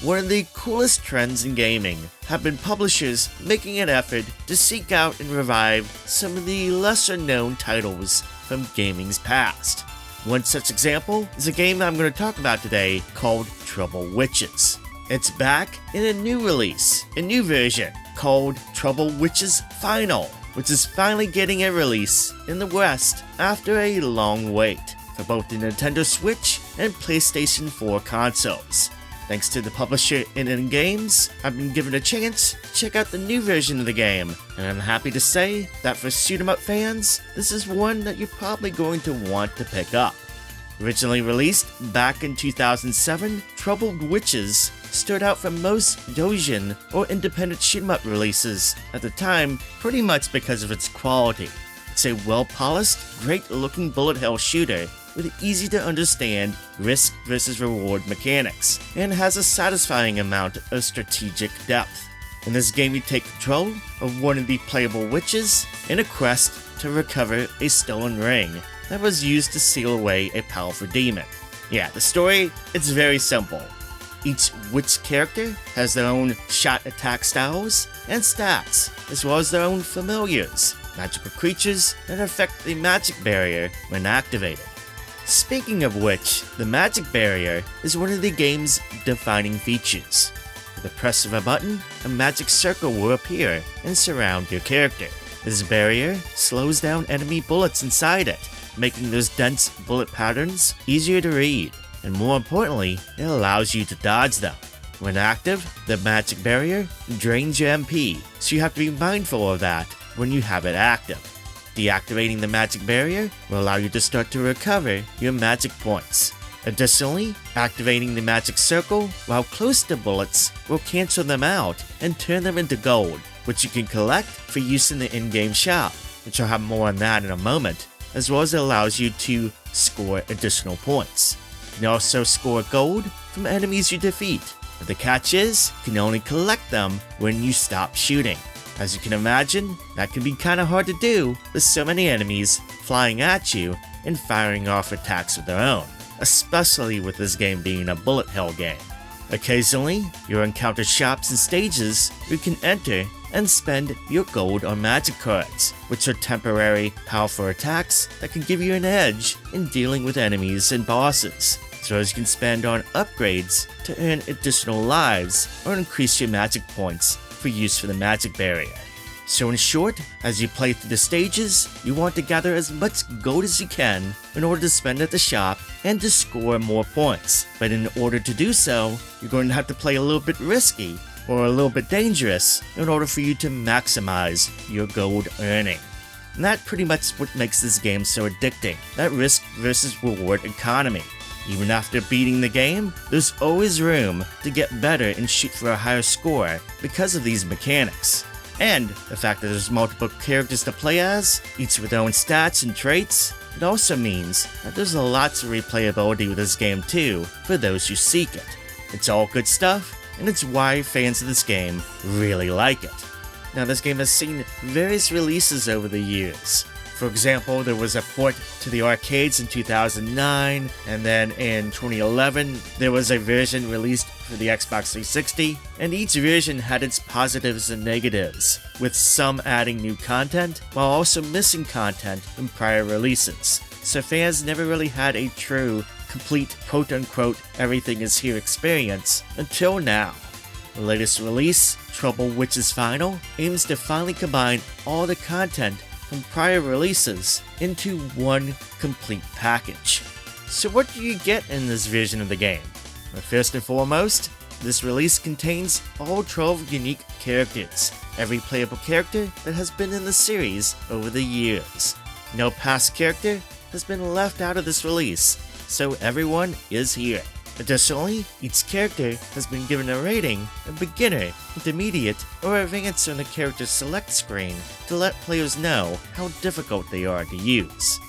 One of the coolest trends in gaming have been publishers making an effort to seek out and revive some of the lesser known titles from gaming's past. One such example is a game I'm going to talk about today called Troubled Witches. It's back in a new release, a new version called Troubled Witches Final, which is finally getting a release in the West after a long wait for both the Nintendo Switch and PlayStation 4 consoles. Thanks to the publisher In Games, I've been given a chance to check out the new version of the game, and I'm happy to say that for shoot-'em-up fans, this is one that you're probably going to want to pick up. Originally released back in 2007, Troubled Witches stood out from most doujin or independent shoot-'em-up releases at the time pretty much because of its quality. It's a well-polished, great-looking bullet hell shooter with easy-to-understand risk versus reward mechanics, and has a satisfying amount of strategic depth. In this game, you take control of one of the playable witches in a quest to recover a stolen ring that was used to seal away a powerful demon. Yeah, the story, it's very simple. Each witch character has their own shot attack styles and stats, as well as their own familiars, magical creatures that affect the magic barrier when activated. Speaking of which, the magic barrier is one of the game's defining features. With the press of a button, a magic circle will appear and surround your character. This barrier slows down enemy bullets inside it, making those dense bullet patterns easier to read, and more importantly, it allows you to dodge them. When active, the magic barrier drains your MP, so you have to be mindful of that when you have it active. Deactivating the magic barrier will allow you to start to recover your magic points. Additionally, activating the magic circle while close to bullets will cancel them out and turn them into gold, which you can collect for use in the in-game shop, which I'll have more on that in a moment, as well as it allows you to score additional points. You can also score gold from enemies you defeat, but the catch is, you can only collect them when you stop shooting. As you can imagine, that can be kinda hard to do with so many enemies flying at you and firing off attacks of their own, especially with this game being a bullet hell game. Occasionally, you'll encounter shops and stages where you can enter and spend your gold on magic cards, which are temporary, powerful attacks that can give you an edge in dealing with enemies and bosses, as well as you can spend on upgrades to earn additional lives or increase your magic points for use for the magic barrier. So in short, as you play through the stages, you want to gather as much gold as you can in order to spend at the shop and to score more points. But in order to do so, you're going to have to play a little bit risky or a little bit dangerous in order for you to maximize your gold earning. And that pretty much what makes this game so addicting, that risk versus reward economy. Even after beating the game, there's always room to get better and shoot for a higher score because of these mechanics. And the fact that there's multiple characters to play as, each with their own stats and traits, it also means that there's lots of replayability with this game too, for those who seek it. It's all good stuff, and it's why fans of this game really like it. Now, this game has seen various releases over the years. For example, there was a port to the arcades in 2009, and then in 2011, there was a version released for the Xbox 360, and each version had its positives and negatives, with some adding new content, while also missing content from prior releases. So fans never really had a true, complete, quote-unquote, everything is here experience until now. The latest release, Troubled Witches Final, aims to finally combine all the content from prior releases into one complete package. So what do you get in this version of the game? Well, first and foremost, this release contains all 12 unique characters, every playable character that has been in the series over the years. No past character has been left out of this release, so everyone is here. Additionally, each character has been given a rating of beginner, intermediate, or advanced on the character select screen to let players know how difficult they are to use.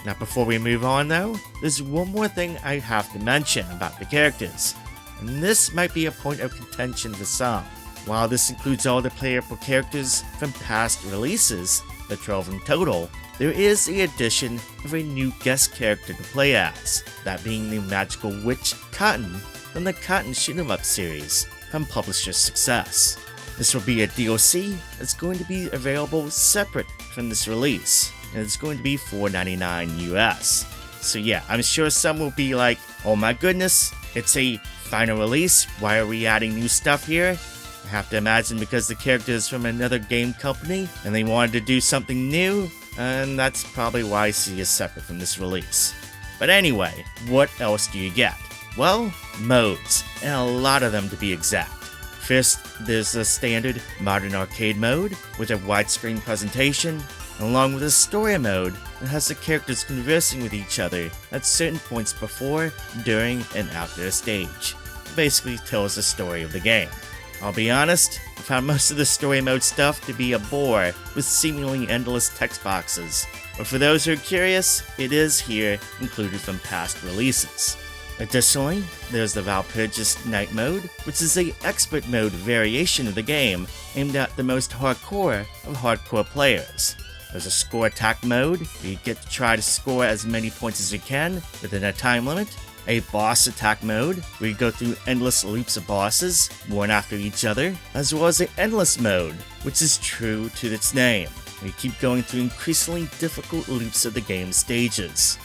Now before we move on though, there's one more thing I have to mention about the characters, and this might be a point of contention for some. While this includes all the playable characters from past releases, the 12 in total, there is the addition of a new guest character to play as, that being the magical witch Cotton, from the Cotton Shoot 'em Up series from publisher Success. This will be a DLC that's going to be available separate from this release, and it's going to be $4.99 US. So yeah, I'm sure some will be like, oh my goodness, it's a final release, why are we adding new stuff here? I have to imagine because the character is from another game company and they wanted to do something new, and that's probably why I see it separate from this release. But anyway, what else do you get? Well, modes, and a lot of them to be exact. First, there's the standard modern arcade mode with a widescreen presentation, along with a story mode that has the characters conversing with each other at certain points before, during, and after a stage. It basically tells the story of the game. I'll be honest, I found most of the story mode stuff to be a bore with seemingly endless text boxes, but for those who are curious, it is here included from past releases. Additionally, there's the Valpurgis Night mode, which is a expert mode variation of the game aimed at the most hardcore of hardcore players. There's a score attack mode, where you get to try to score as many points as you can within a time limit. A boss attack mode, where you go through endless loops of bosses, one after each other, as well as an endless mode, which is true to its name, where you keep going through increasingly difficult loops of the game's stages.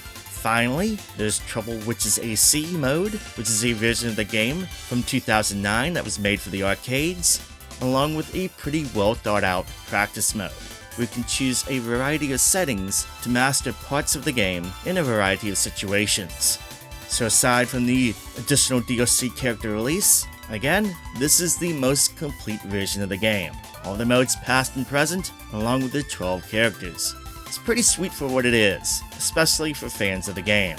Finally, there's Trouble Witches AC mode, which is a version of the game from 2009 that was made for the arcades, along with a pretty well thought out practice mode. We can choose a variety of settings to master parts of the game in a variety of situations. So aside from the additional DLC character release, again, this is the most complete version of the game. All the modes past and present, along with the 12 characters. It's pretty sweet for what it is, especially for fans of the game.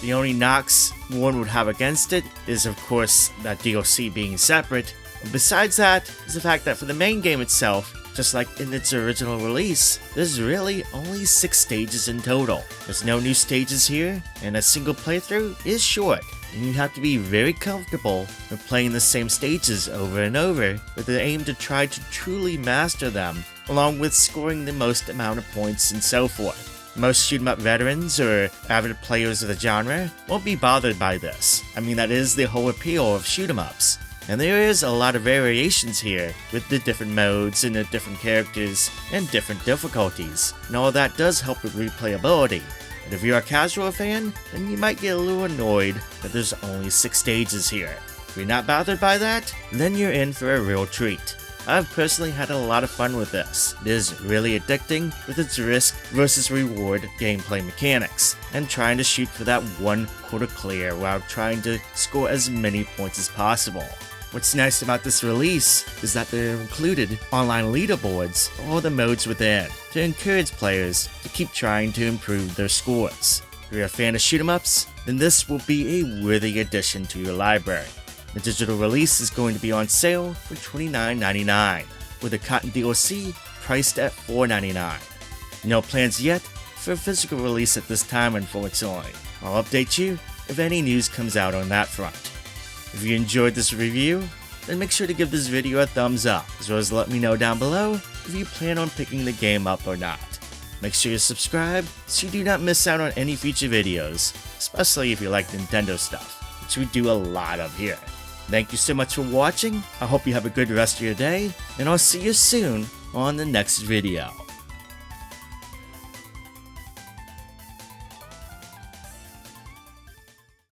The only knocks one would have against it is of course that DLC being separate, but besides that is the fact that for the main game itself, just like in its original release, there's really only 6 stages in total. There's no new stages here, and a single playthrough is short, and you have to be very comfortable with playing the same stages over and over with the aim to try to truly master them, along with scoring the most amount of points and so forth. Most shoot-'em-up veterans or avid players of the genre won't be bothered by this. I mean, that is the whole appeal of shoot-'em-ups. And there is a lot of variations here, with the different modes and the different characters and different difficulties, and all that does help with replayability. But if you're a casual fan, then you might get a little annoyed that there's only 6 stages here. If you're not bothered by that, then you're in for a real treat. I've personally had a lot of fun with this. It is really addicting with its risk versus reward gameplay mechanics, and trying to shoot for that one quarter clear while trying to score as many points as possible. What's nice about this release is that there are included online leaderboards for all the modes within to encourage players to keep trying to improve their scores. If you're a fan of shoot-'em-ups, then this will be a worthy addition to your library. The digital release is going to be on sale for $29.99, with the Cotton DLC priced at $4.99. No plans yet for a physical release at this time, unfortunately. I'll update you if any news comes out on that front. If you enjoyed this review, then make sure to give this video a thumbs up, as well as let me know down below if you plan on picking the game up or not. Make sure you subscribe so you do not miss out on any future videos, especially if you like Nintendo stuff, which we do a lot of here. Thank you so much for watching, I hope you have a good rest of your day, and I'll see you soon on the next video.